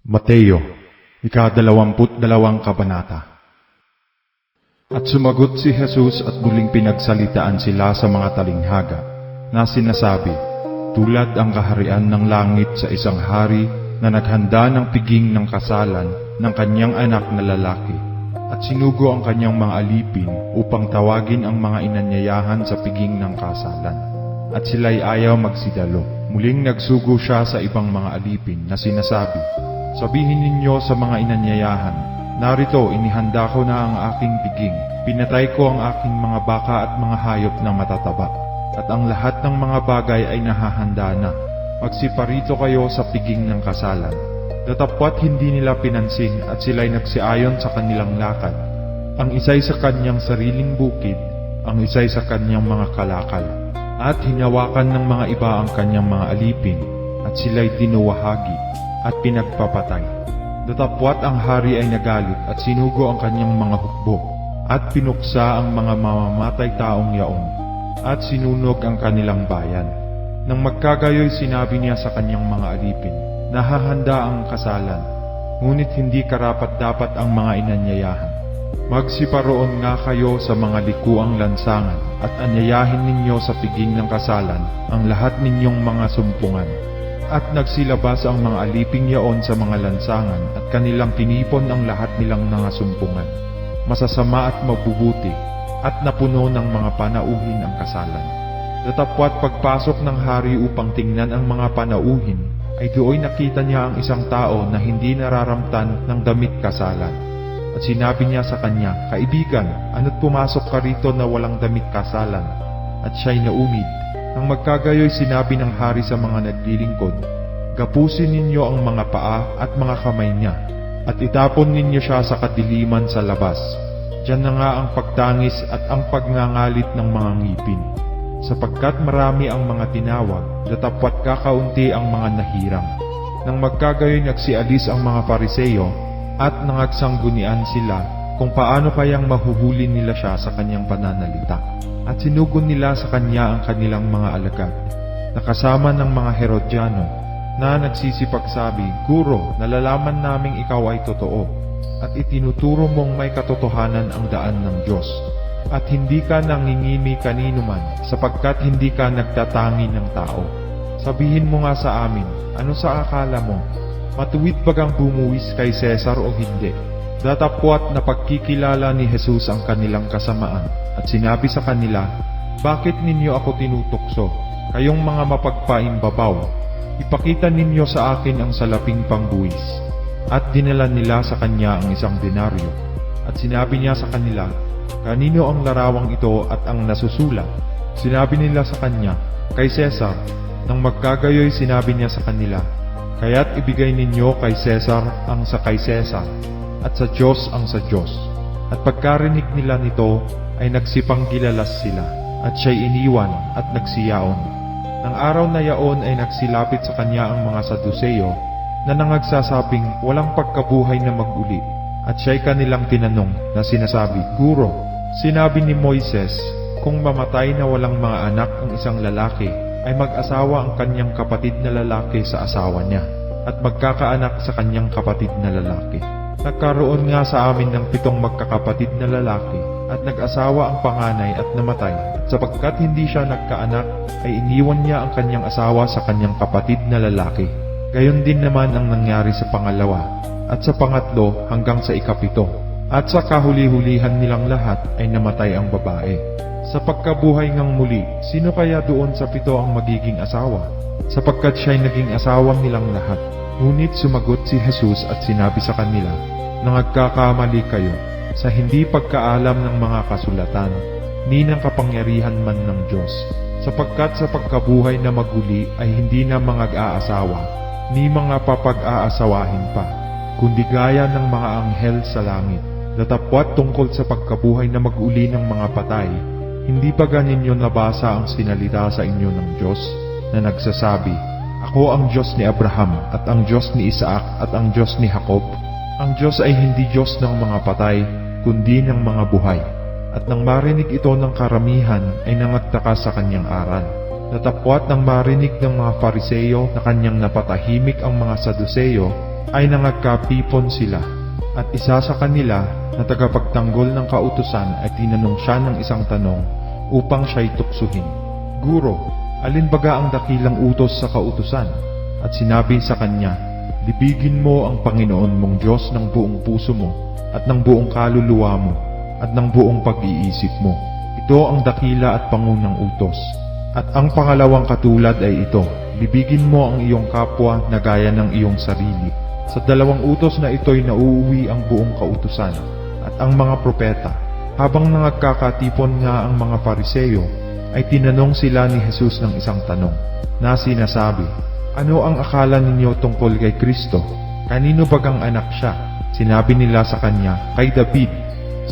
Mateo, ika-22 kabanata. At sumagot si Jesus at muling pinagsalitaan sila sa mga talinghaga, na sinasabi, tulad ang kaharian ng langit sa isang hari na naghanda ng piging ng kasalan ng kanyang anak na lalaki, at sinugo ang kanyang mga alipin upang tawagin ang mga inanyayahan sa piging ng kasalan. At sila'y ayaw magsidalo. Muling nagsugo siya sa ibang mga alipin na sinasabi, sabihin ninyo sa mga inanyayahan, narito inihanda ko na ang aking piging. Pinatay ko ang aking mga baka at mga hayop na matataba, at ang lahat ng mga bagay ay nahahanda na. Magsiparito kayo sa piging ng kasalan. Datapwat hindi nila pinansin at sila'y nagsiayon sa kanilang lakad. Ang isa'y sa kanyang sariling bukid, ang isa'y sa kanyang mga kalakal. At hinawakan ng mga iba ang kanyang mga alipin, at sila'y dinuwahagi at pinagpapatay. Datapwat ang hari ay nagalit at sinugo ang kanyang mga hukbo, at pinuksa ang mga mamamatay taong yaon, at sinunog ang kanilang bayan. Nang magkagayoy sinabi niya sa kanyang mga alipin, nahahanda ang kasalan, ngunit hindi karapat-dapat ang mga inanyayahan. Magsiparoon nga kayo sa mga likuang lansangan, at anyayahin ninyo sa piging ng kasalan ang lahat ninyong mga sumpungan. At nagsilabas ang mga aliping yaon sa mga lansangan, at kanilang tinipon ang lahat nilang mga sumpungan, masasama at mabubuti, at napuno ng mga panauhin ang kasalan. Datapwat pagpasok ng hari upang tingnan ang mga panauhin, ay do'y nakita niya ang isang tao na hindi nararamtan ng damit kasalan. At sinabi niya sa kanya, kaibigan, ano't pumasok ka rito na walang damit kasalan? At siya'y naumid. Nang magkagayoy sinabi ng hari sa mga naglilingkod, gapusin ninyo ang mga paa at mga kamay niya, at itapon ninyo siya sa kadiliman sa labas. Diyan na nga ang pagtangis at ang pagngangalit ng mga ngipin. Sapagkat marami ang mga tinawag, datapwat kakaunti ang mga nahirang. Nang magkagayoy nagsialis ang mga Pariseo, at nangagsang-gunian sila kung paano kayang mahuhuli nila siya sa kanyang pananalita. At sinugon nila sa kanya ang kanilang mga alagad, na kasama ng mga Herodiano, na nagsisipagsabi, Guro, nalalaman naming ikaw ay totoo, at itinuturo mong may katotohanan ang daan ng Diyos, at hindi ka nangingimi kanino man, sapagkat hindi ka nagtatangi ng tao. Sabihin mo nga sa amin, ano sa akala mo? Matuwid bagang bumuwis kay Cesar o hindi? Datapwat na pagkikilala ni Jesus ang kanilang kasamaan, at sinabi sa kanila, bakit ninyo ako tinutukso? Kayong mga mapagpaimbabaw, ipakita ninyo sa akin ang salaping pangbuwis. At dinala nila sa kanya ang isang denaryo. At sinabi niya sa kanila, kanino ang larawang ito at ang nasusulat? Sinabi nila sa kanya, kay Cesar. Nang magkagayoy sinabi niya sa kanila, kaya't ibigay ninyo kay Cesar ang sa kay Cesar, at sa Diyos ang sa Diyos. At pagkarinig nila nito, ay nagsipanggilalas sila, at siya'y iniwan at nagsiyaon. Nang araw na yaon ay nagsilapit sa kanya ang mga Saduseo, na nangagsasabing walang pagkabuhay na mag-uli. At siya'y kanilang tinanong na sinasabi, Guro, sinabi ni Moises, kung mamatay na walang mga anak ang isang lalaki, ay mag-asawa ang kanyang kapatid na lalaki sa asawa niya, at magkakaanak sa kanyang kapatid na lalaki. Nagkaroon nga sa amin ng 7 magkakapatid na lalaki, at nag-asawa ang panganay at namatay. Sapagkat hindi siya nagkaanak, ay iniwan niya ang kanyang asawa sa kanyang kapatid na lalaki. Gayon din naman ang nangyari sa pangalawa, at sa pangatlo hanggang sa ikapito. At sa kahuli-hulihan nilang lahat ay namatay ang babae. Sa pagkabuhay ngang muli, sino kaya doon sa 7 ang magiging asawa? Sapagkat siya'y naging asawa nilang lahat. Ngunit sumagot si Jesus at sinabi sa kanila, nagkakamali kayo sa hindi pagkaalam ng mga kasulatan, ni ng kapangyarihan man ng Diyos. Sapagkat sa pagkabuhay na maguli ay hindi na mga aasawa, ni mga papag-aasawahin pa, kundi gaya ng mga anghel sa langit. Datapwat tungkol sa pagkabuhay na maguli ng mga patay, hindi ba ganinyo nabasa ang sinalita sa inyo ng Diyos na nagsasabi, ako ang Diyos ni Abraham at ang Diyos ni Isaac at ang Diyos ni Jacob? Ang Diyos ay hindi Diyos ng mga patay, kundi ng mga buhay. At nang marinig ito ng karamihan ay nangagtaka sa kanyang aral. Datapwat nang marinig ng mga Fariseo na kanyang napatahimik ang mga Saduseo, ay nangagkapipon sila, at isa sa kanila na tagapagtanggol ng kautusan ay tinanong siya ng isang tanong upang siya'y tuksuhin. Guro, alin baga ang dakilang utos sa kautusan? At sinabi sa kanya, libigin mo ang Panginoon mong Diyos ng buong puso mo, at ng buong kaluluwa mo, at ng buong pag-iisip mo. Ito ang dakila at pangunang utos. At ang pangalawang katulad ay ito, libigin mo ang iyong kapwa na gaya ng iyong sarili. Sa dalawang utos na ito'y nauuwi ang buong kautusan at ang mga propeta. Habang nagkakatipon nga ang mga Fariseo, ay tinanong sila ni Jesus ng isang tanong na sinasabi, ano ang akala ninyo tungkol kay Kristo? Kanino bagang anak siya? Sinabi nila sa kanya, kay David.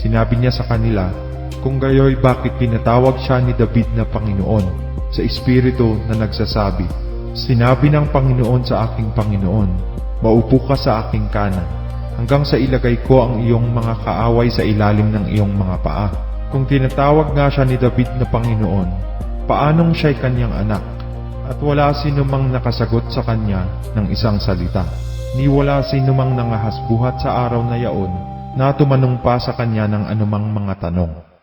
Sinabi niya sa kanila, kung gayoy bakit pinatawag siya ni David na Panginoon? Sa Espiritu na nagsasabi, sinabi ng Panginoon sa aking Panginoon, maupo ka sa aking kanan, hanggang sa ilagay ko ang iyong mga kaaway sa ilalim ng iyong mga paa. Kung tinatawag nga siya ni David na Panginoon, paanong siya'y kanyang anak? At wala sinumang nakasagot sa kanya ng isang salita, ni wala sinumang nangahasbuhat sa araw na yaon na tumanong pa sa kanya ng anumang mga tanong.